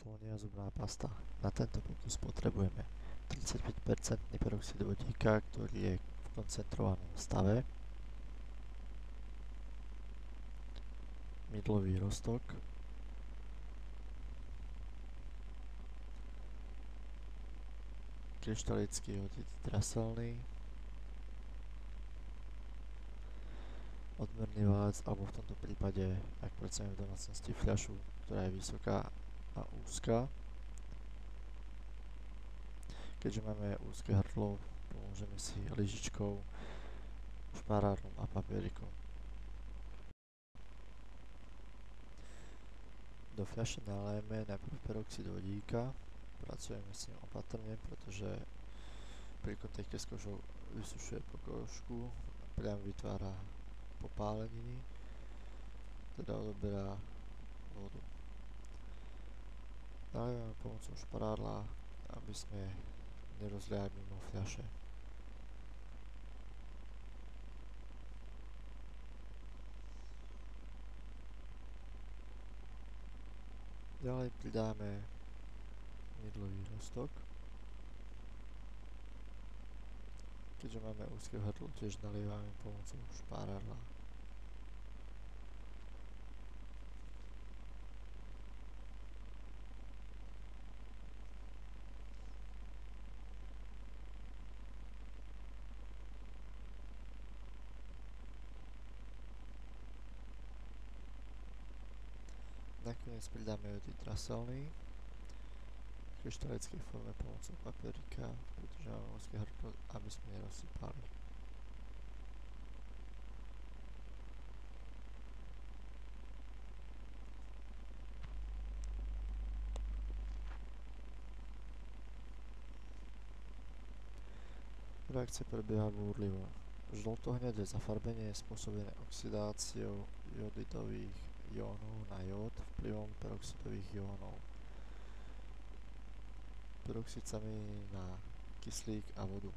Fónia zubná pasta. Na tento pokus potrebujeme 35% peroxid vodíka, ktorý je v koncentrovanom stave, mydlový roztok, kryštalický jodid draselný, odmerný valec, alebo v tomto prípade, ak pracujeme v domácnosti, fľašu, ktorá je vysoká a úzka. Keďže máme úzke hrdlo, pomôžeme si lyžičkou, šparárom a papierikom. Do fľaše nalejeme najprv peroxid vodíka, pracujeme s ním opatrne, pretože pri kontakte s kožou vysušuje pokožku a priam vytvára popáleniny, teda odoberá vodu. Nalievame pomocou šparádla, aby sme nerozliali mimo fľaše. Ďalej pridáme mydlový roztok. Keďže máme úzke hrdlo, tiež nalievame pomocou šparádla. Nakoniec pridáme jodid draselný v kryštalickej forme pomocou papierika, pretože máme úzke hrdlo, aby sme nerozsypali. Reakcia prebieha búrlivo. Žltohnedé zafarbenie je spôsobené oxidáciou jodidových jónov na jód vplyvom peroxidových jónov. Peroxid sa mení na kyslík a vodu.